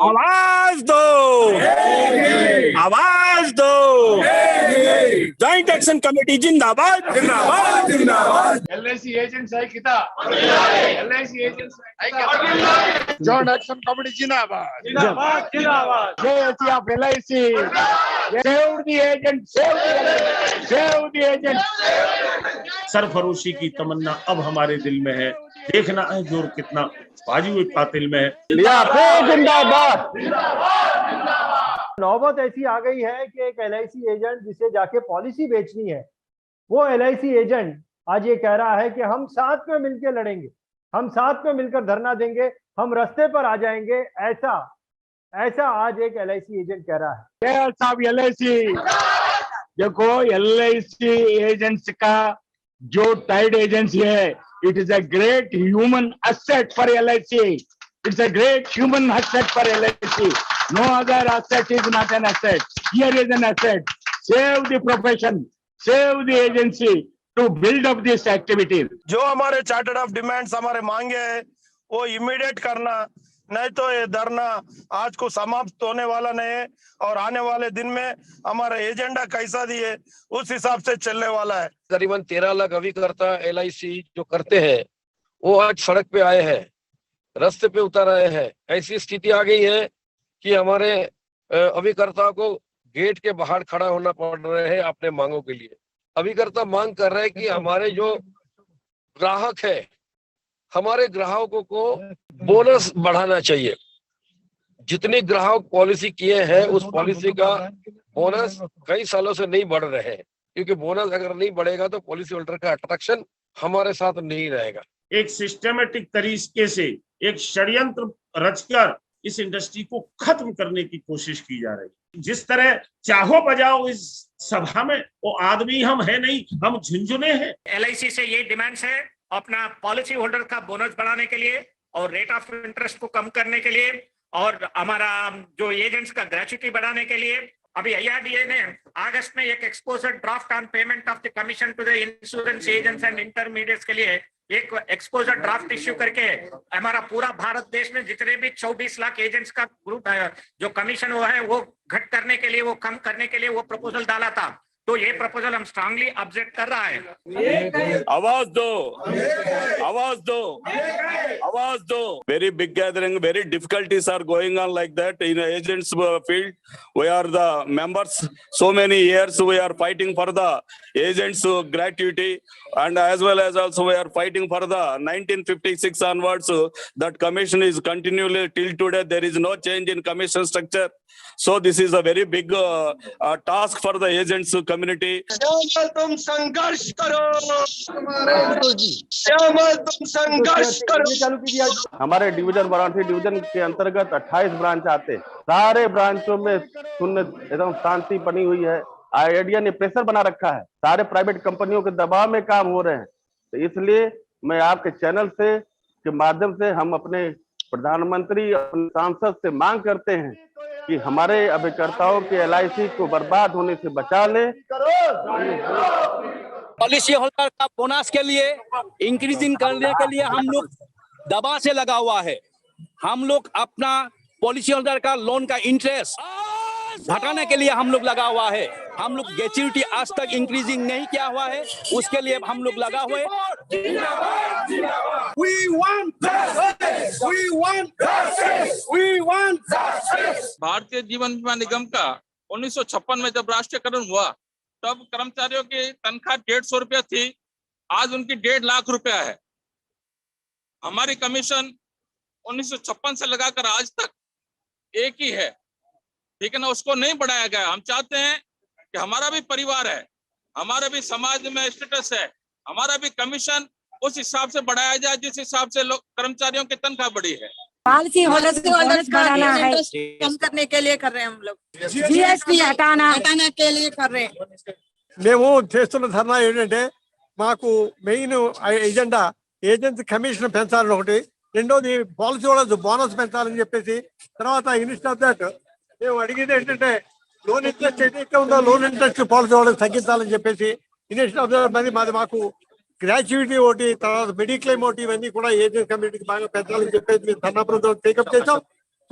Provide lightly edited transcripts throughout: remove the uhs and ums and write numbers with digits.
आवाज दो, आवाज दो। जॉइंट एक्शन कमेटी जिंदाबाद जिंदाबाद जिंदाबाद। LIC एजेंट्स ऐक्यता, LIC एजेंट्स ऐक्यता, जॉइंट एक्शन कमिटी जिंदाबाद जिंदाबाद जिंदाबाद। Loyalty of LIC, save the agent, save the agent। सरफरोशी की तमन्ना अब हमारे दिल में है, देखना है जोर कितना बाजू कातिल में है। जिंदाबाद। नौबत ऐसी आ गई है कि एक LIC एजेंट जिसे जाके पॉलिसी बेचनी है, वो LIC एजेंट आज ये कह रहा है कि हम साथ में मिलकर लड़ेंगे, हम साथ में मिलकर धरना देंगे, हम रास्ते पर आ जाएंगे। ऐसा आज एक LIC एजेंट कह रहा है। LIC देखो, LIC एजेंट्स का जो टाइड एजेंसी है, it is a great human asset for LIC। It's a great human asset for LIC। No other asset is not an asset. Here is an asset. Save the profession, save the agency to build up this activity. जो हमारे chartered of demands हमारे मांगे हैं वो immediate करना, नहीं तो ये धरना आज को समाप्त होने वाला नहीं है और आने वाले दिन में हमारा एजेंडा कैसा दिए उस हिसाब से चलने वाला है। करीबन 13 लाख अभिकर्ता LIC जो करते हैं वो आज सड़क पे आए हैं, रास्ते पे उतर आए हैं। ऐसी स्थिति आ गई है कि हमारे अभिकर्ता को गेट के बाहर खड़ा होना पड़ रहा है अपने मांगों के लिए। अभिकर्ता मांग कर रहे हैं कि हमारे जो ग्राहक है, हमारे ग्राहकों को बोनस बढ़ाना चाहिए। जितनी ग्राहक पॉलिसी किए हैं उस पॉलिसी का बोनस कई सालों से नहीं बढ़ रहे हैं, क्योंकि बोनस अगर नहीं बढ़ेगा तो पॉलिसी होल्डर का अट्रैक्शन हमारे साथ नहीं रहेगा। एक सिस्टमेटिक तरीके से एक षड्यंत्र रचकर इस इंडस्ट्री को खत्म करने की कोशिश की जा रही है। जिस तरह चाहो बजाओ इस सभा में, वो आदमी हम है नहीं, हम झुंझुने हैं। LIC से ये डिमांड्स है अपना पॉलिसी होल्डर का बोनस बढ़ाने के लिए और रेट ऑफ इंटरेस्ट को कम करने के लिए और हमारा जो एजेंट्स का ग्रेच्युटी बढ़ाने के लिए। अभी IRDA ने अगस्त में एक exposure draft on payment of the commission to the insurance agents and intermediates के लिए एक एक्सपोजर ड्राफ्ट इश्यू करके हमारा पूरा भारत देश में जितने भी 24 लाख एजेंट्स का ग्रुप जो कमीशन वो है वो घट करने के लिए, वो कम करने के लिए वो प्रपोजल डाला था। तो ये प्रपोजल हम स्ट्रांगली ऑब्जेक्ट कर रहा है। आवाज दो, आवाज दो, आवाज दो। Very big gathering, very difficulties are going on like that in agents field. We are the members. So many years we are fighting for the agents gratuity, and as well as also we are fighting for the 1956 onwards. That commission is continually till today. There is no change in commission structure. So this is a very big task for the agents community. तुम संघर्ष करो, तुम संघर्ष करो। हमारे division Varanasi division के अंतर्गत 28 branch आते, सारे ब्रांचों में शून्य एकदम शांति बनी हुई है। IRDA ने प्रेशर बना रखा है, सारे प्राइवेट कंपनियों के दबाव में काम हो रहे हैं। तो इसलिए मैं आपके चैनल से के माध्यम से हम अपने प्रधानमंत्री और सांसद से मांग करते हैं कि हमारे अभिकर्ताओं के LIC को बर्बाद होने से बचा ले। पॉलिसी होल्डर का बोनस के लिए इंक्रीजिंग करने के लिए हम लोग दबा से लगा हुआ है। हम लोग अपना पॉलिसी होल्डर का लोन का इंटरेस्ट घटाने के लिए हम लोग लगा हुआ है। हम लोग ग्रेच्युटी आज तक इंक्रीजिंग नहीं किया हुआ है, उसके लिए हम लोग लगा हुए। भारतीय जीवन बीमा निगम का 1956 में जब राष्ट्रीयकरण हुआ तब कर्मचारियों की तनख्वाह 150 रुपया थी, आज उनकी 1.5 लाख रुपया है। हमारी कमीशन 1956 से लगाकर आज तक एक ही है, ठीक है ना, उसको नहीं बढ़ाया गया। हम चाहते हैं कि हमारा भी परिवार है, हमारा भी समाज में स्टेटस है, हमारा भी कमीशन उस हिसाब से बढ़ाया जाए जिस हिसाब से कर्मचारियों की तनख्वाह बढ़ी है। पॉलिसी होल्डर्स बढ़ाना है, कम करने के लिए कर रहे हैं हम लोग। GST हटाना के लिए कर रहे हैं। మేము చేస్తున్న ధర్నా ఏంటంటే మాకు మెయిన్ ఎజెండా ఏజెన్సీ కమిషన్ పెంచాలని ఒకటి, రెండోది పాలసీ హోల్డర్స్ బోనస్ పెంచాలని చెప్పేసి, తర్వాత ఇన్స్టెడ్ ఆఫ్ దట్ మేము అడిగేది ఏంటంటే లోన్ ఇంట్రెస్ట్ ఏదైతే ఉందో లోన్ ఇంట్రెస్ట్ పాలసీ హోల్డర్స్ తగ్గించాలని చెప్పేసి, ఇన్స్టెడ్ ఆఫ్ దట్ మాది మాకు గ్రాట్యుటీ ఒకటి, తర్వాత మెడిక్లెయిమ్ ఒకటి, ఇవన్నీ కూడా ఏజెన్సీ కమ్యూనిటీకి బాగా పెంచాలని చెప్పేసి మేము ధర్నా ప్రభుత్వం టేకప్ చేసాం।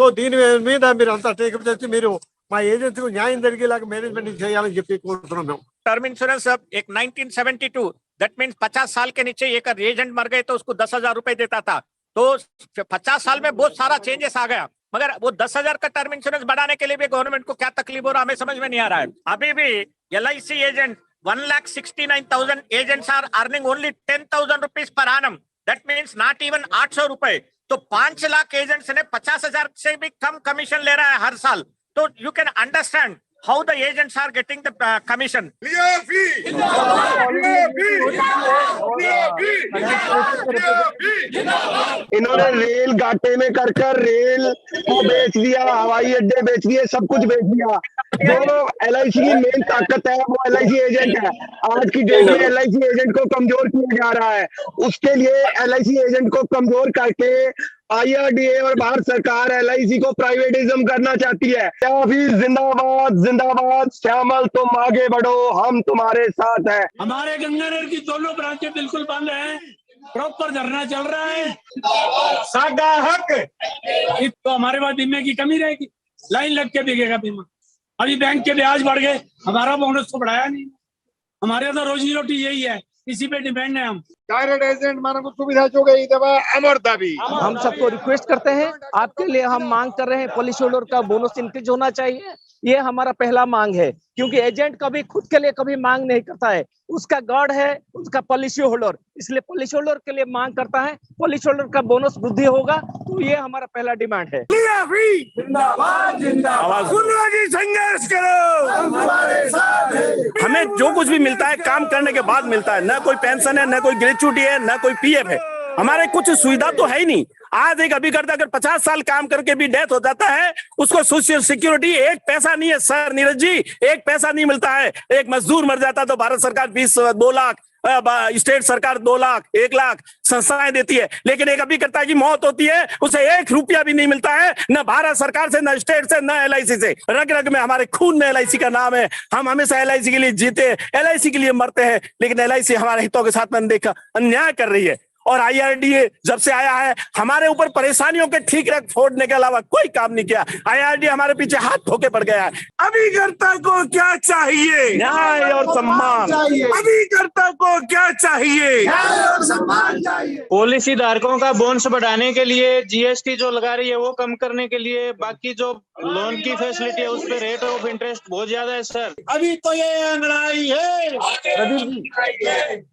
సో దీని మీద మీరు అంతా టేకప్ చేసి మీరు మా ఏజెన్సీకు న్యాయం జరిగేలాగా మేనేజ్మెంట్ చేయాలని చెప్పి కోరుతున్నాం మేము. टर्म इंश्योरेंस एक 1972 दैट मीन्स 50 साल के नीचे एक एजेंट मर गए तो उसको 10,000 रुपए देता था। तो 50 साल में बहुत सारा चेंजेस आ गया, मगर वो 10,000 का टर्म इंश्योरेंस बढ़ाने के लिए भी गवर्नमेंट को क्या तकलीफ हो रहा हमें समझ में नहीं आ रहा है। अभी भी LIC agent 1,69,000 agents are earning only 10,000 rupees per annum, that means not even 800 रुपए। तो 5 लाख एजेंट्स ने 50,000 से भी कम कमीशन ले रहा है हर साल। तो you can understand how the agents are getting the commission. इन्होंने रेल घाटे में कर रेल को बेच दिया, हवाई अड्डे बेच दिए, सब कुछ बेच दिया। जो LIC की मेन ताकत है वो LIC एजेंट है। आज की डेट में LIC एजेंट को कमजोर किया जा रहा है। उसके लिए LIC एजेंट को कमजोर करके IRDA और भारत सरकार LIC को प्राइवेटिज्म करना चाहती है। या फिर जिंदाबाद जिंदाबाद, श्यामल तुम आगे बढ़ो, हम तुम्हारे साथ हैं। हमारे गंगानगर की दोनों ब्रांचें बिल्कुल बंद हैं, प्रॉपर धरना चल रहा है। सागा हक तो हमारे पास बीमे की कमी रहेगी, लाइन लग के बिकेगा बीमा। अभी बैंक के ब्याज बढ़ गए, हमारा बोनस तो बढ़ाया नहीं। हमारे तो रोजी रोटी यही है, इसी पे डिपेंड है हम। डायरेक्ट एजेंट मानो को सुविधा जो गई दवा अमर दाबी। हम सबको रिक्वेस्ट करते हैं, आपके लिए हम मांग कर रहे हैं पॉलिसी होल्डर का बोनस इंक्रीज होना चाहिए। ये हमारा पहला मांग है, क्योंकि एजेंट कभी खुद के लिए कभी मांग नहीं करता है, उसका गार्ड है उसका पॉलिसी होल्डर, इसलिए पॉलिसी होल्डर के लिए मांग करता है। पॉलिसी होल्डर का बोनस वृद्धि होगा, तो ये हमारा पहला डिमांड है। संघर्ष करो, हमें जो कुछ भी मिलता है काम करने के बाद मिलता है, न कोई पेंशन है, न कोई ग्रेच्युटी है, न कोई PF है। हमारे कुछ सुविधा तो है ही नहीं। आज एक अभिकर्ता अगर 50 साल काम करके भी डेथ हो जाता है, उसको सोशल सिक्योरिटी 1 पैसा नहीं है सर नीरज जी, 1 पैसा नहीं मिलता है। एक मजदूर मर जाता तो भारत सरकार 2 लाख, स्टेट सरकार 2 लाख, 1 लाख संस्थाएं देती है, लेकिन एक अभिकर्ता की मौत होती है उसे 1 रुपया भी नहीं मिलता है, न भारत सरकार से, न स्टेट से, न LIC से। रग रग में हमारे खून में LIC का नाम है। हम हमेशा LIC के लिए जीते, LIC के लिए मरते हैं, लेकिन LIC हमारे हितों के साथ में देखा अन्याय कर रही है। और IRDA जब से आया है हमारे ऊपर परेशानियों के ठीक फोड़ने के अलावा कोई काम नहीं किया। IRDA हमारे पीछे हाथ धोके पड़ गया है। अभिकर्ता को क्या चाहिए? न्याय और सम्मान। अभिकर्ता को क्या चाहिए? न्याय और सम्मान चाहिए। पॉलिसी धारकों का बोनस बढ़ाने के लिए, GST जो लगा रही है वो कम करने के लिए, बाकी जो लोन की फैसिलिटी है उस पर रेट ऑफ इंटरेस्ट बहुत ज्यादा है सर। अभी तो ये अंगड़ाई है,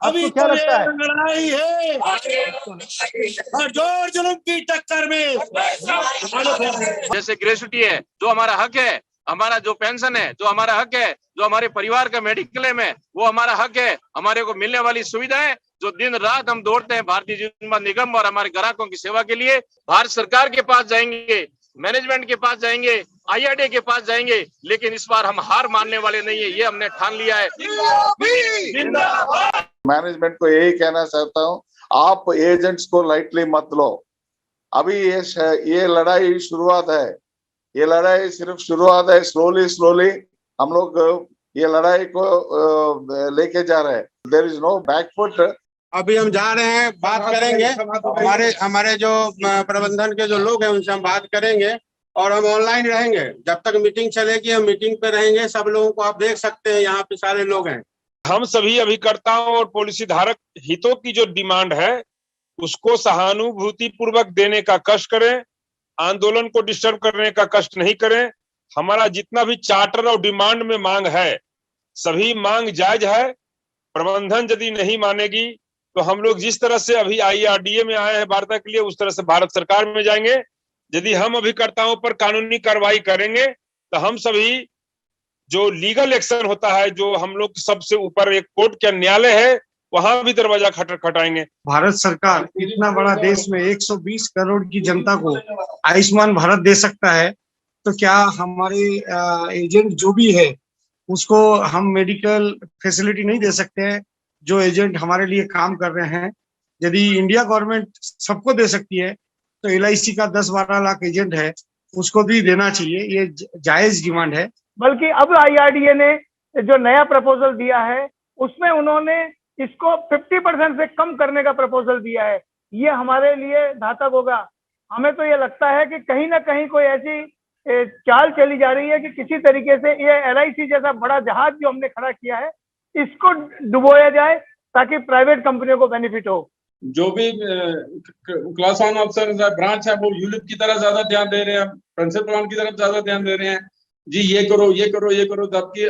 अभी क्या तो लगता ये है? अंगड़ाई है और जोर जुल्म की टक्कर में। जैसे ग्रेच्युटी है जो हमारा हक है, हमारा जो पेंशन है जो हमारा हक है, जो हमारे परिवार का मेडिकल क्लेम है वो हमारा हक है। हमारे को मिलने वाली सुविधाएं जो दिन रात हम दौड़ते हैं भारतीय जीवन निगम और हमारे ग्राहकों की सेवा के लिए, भारत सरकार के पास जाएंगे, मैनेजमेंट के पास जाएंगे, IRDA के पास जाएंगे, लेकिन इस बार हम हार मानने वाले नहीं है, ये हमने ठान लिया है। मैनेजमेंट को यही कहना चाहता हूँ, आप एजेंट्स को लाइटली मत लो। अभी ये लड़ाई शुरुआत है, ये लड़ाई सिर्फ शुरुआत है। स्लोली हम लोग ये लड़ाई को लेके जा रहे हैं। There is no back foot. अभी हम जा रहे हैं, बात करेंगे, हमारे जो प्रबंधन के जो लोग हैं उनसे हम बात करेंगे और हम ऑनलाइन रहेंगे जब तक मीटिंग चलेगी। हम मीटिंग पे रहेंगे, सब लोगों को आप देख सकते हैं, यहाँ पे सारे लोग हैं। हम सभी अभिकर्ताओं और पॉलिसी धारक हितों की जो डिमांड है उसको सहानुभूति पूर्वक देने का कष्ट करें, आंदोलन को डिस्टर्ब करने का कष्ट नहीं करें। हमारा जितना भी चार्टर और डिमांड में मांग है सभी मांग जायज है। प्रबंधन यदि नहीं मानेगी तो हम लोग जिस तरह से अभी IRDA में आए हैं वार्ता के लिए उस तरह से भारत सरकार में जाएंगे। यदि हम अभिकर्ताओं पर कानूनी कार्रवाई करेंगे तो हम सभी जो लीगल एक्शन होता है, जो हम लोग सबसे ऊपर एक कोर्ट का न्यायालय है, वहां भी दरवाजा खटखटाएंगे। भारत सरकार इतना बड़ा देश में 120 करोड़ की जनता को आयुष्मान भारत दे सकता है, तो क्या हमारे एजेंट जो भी है उसको हम मेडिकल फैसिलिटी नहीं दे सकते हैं? जो एजेंट हमारे लिए काम कर रहे हैं, यदि इंडिया गवर्नमेंट सबको दे सकती है तो LIC का 10-12 लाख एजेंट है उसको भी देना चाहिए। ये जायज डिमांड है। बल्कि अब IRDA ने जो नया प्रपोजल दिया है उसमें उन्होंने इसको 50% से कम करने का प्रपोजल दिया है। ये हमारे लिए घातक होगा। हमें तो ये लगता है कि कहीं ना कहीं कोई ऐसी चाल चली जा रही है कि किसी तरीके से ये LIC जैसा बड़ा जहाज जो हमने खड़ा किया है इसको डुबोया जाए ताकि प्राइवेट कंपनियों को बेनिफिट हो। जो भी क्लास 1 अफसर ब्रांच है वो यूलिप की तरफ ज्यादा ध्यान दे रहे हैं, प्रिंसिपल प्लान की तरफ ज्यादा ध्यान दे रहे हैं जी, ये करो ये करो ये करो, जबकि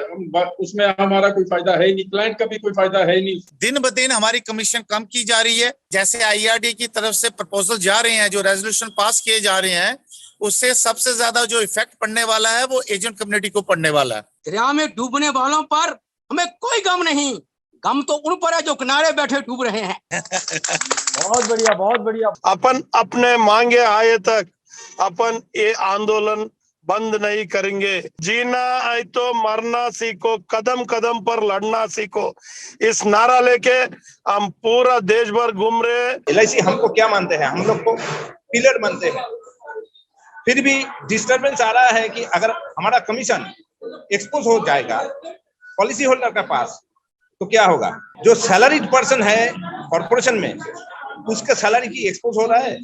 उसमें हमारा कोई फायदा है नहीं, क्लाइंट का भी कोई फायदा है नहीं। दिन ब दिन हमारी कमीशन कम की जा रही है। जैसे IRDA की तरफ से प्रपोजल जा रहे हैं, जो रेजोल्यूशन पास किए जा रहे हैं, उससे सबसे ज्यादा जो इफेक्ट पड़ने वाला है वो एजेंट कम्युनिटी को पड़ने वाला है। दरिया में डूबने वालों पर हमें कोई गम नहीं, गम तो उन पर है जो किनारे बैठे डूब रहे हैं। बहुत बढ़िया, बहुत बढ़िया। अपन अपने मांगे आए तक अपन ये आंदोलन बंद नहीं करेंगे। जीना है तो मरना सीखो, कदम कदम पर लड़ना सीखो, इस नारा लेके हम पूरा देश भर घूम रहे हैं। LIC हमको क्या मानते हैं, हम लोग को पिलर मानते हैं, फिर भी डिस्टरबेंस आ रहा है कि अगर हमारा कमीशन एक्सपोज हो जाएगा पॉलिसी होल्डर के पास तो क्या होगा। जो सैलरीड पर्सन है कॉर्पोरेशन में उसके सैलरी की एक्सपोज हो रहा है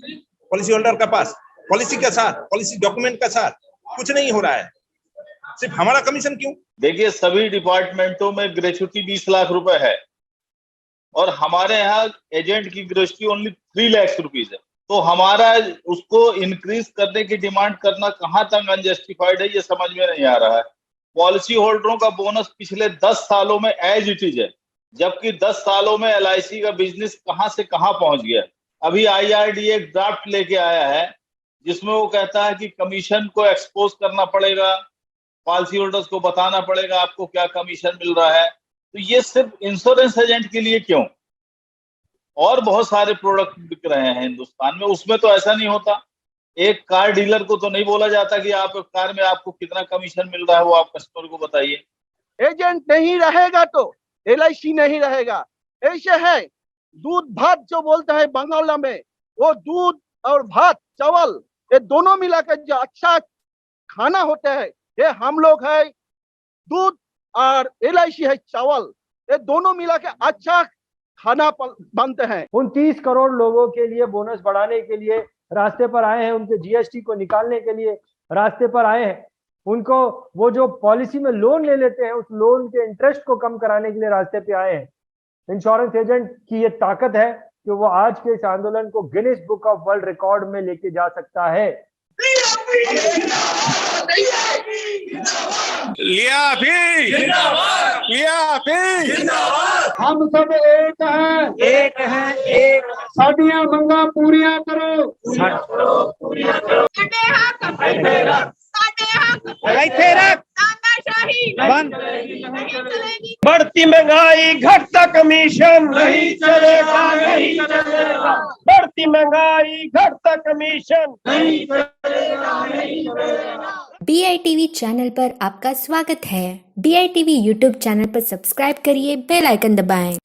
पॉलिसी होल्डर के पास, पॉलिसी के साथ, पॉलिसी डॉक्यूमेंट के साथ कुछ नहीं हो रहा है, सिर्फ हमारा कमीशन क्यों। देखिए सभी डिपार्टमेंटों में ग्रेच्युटी 20 लाख रुपए है और हमारे यहाँ एजेंट की ग्रेच्युटी ओनली 3 लाख रुपीज है, तो हमारा उसको इंक्रीज करने की डिमांड करना कहाँ तक अनजस्टिफाइड है ये समझ में नहीं आ रहा है। पॉलिसी होल्डरों का बोनस पिछले 10 सालों में एज इट इज है, जबकि 10 सालों में LIC का बिजनेस कहां से कहां पहुंच गया। अभी IRDA एक ड्राफ्ट लेके आया है जिसमें वो कहता है कि कमीशन को एक्सपोज करना पड़ेगा, पॉलिसी होल्डर्स को बताना पड़ेगा आपको क्या कमीशन मिल रहा है। तो ये सिर्फ इंश्योरेंस एजेंट के लिए क्यों, और बहुत सारे प्रोडक्ट बिक रहे हैं हिंदुस्तान में, उसमें तो ऐसा नहीं होता। एक कार डीलर को तो नहीं बोला जाता कि आप कार में आपको कितना कमीशन मिल रहा है वो आप कस्टमर को बताइए। एजेंट नहीं रहेगा तो LIC नहीं रहेगा। ऐसे है दूध भात जो बोलता है बंगाला में, वो दूध और भात चावल ये दोनों मिलाकर जो अच्छा खाना होता है, ये हम लोग है दूध और LIC है चावल, ये दोनों मिला के अच्छा खाना बनते हैं। 29 करोड़ लोगों के लिए बोनस बढ़ाने के लिए रास्ते पर आए हैं, उनके GST को निकालने के लिए रास्ते पर आए हैं, उनको वो जो पॉलिसी में लोन ले लेते हैं उस लोन के इंटरेस्ट को कम कराने के लिए रास्ते पे आए हैं। इंश्योरेंस एजेंट की ये ताकत है कि वो आज के इस आंदोलन को Guinness book of world record में लेके जा सकता है। लिया भी हम सब एक हैं एक, साडियां मंगा पूरियां करो, बढ़ती महंगाई घटता कमीशन नहीं चलेगा, नहीं चलेगा। बढ़ती महंगाई घटता कमीशन नहीं चलेगा, नहीं चलेगा। BITV चैनल पर आपका स्वागत है। BITV YouTube चैनल पर सब्सक्राइब करिए, बेल आइकन दबाएं।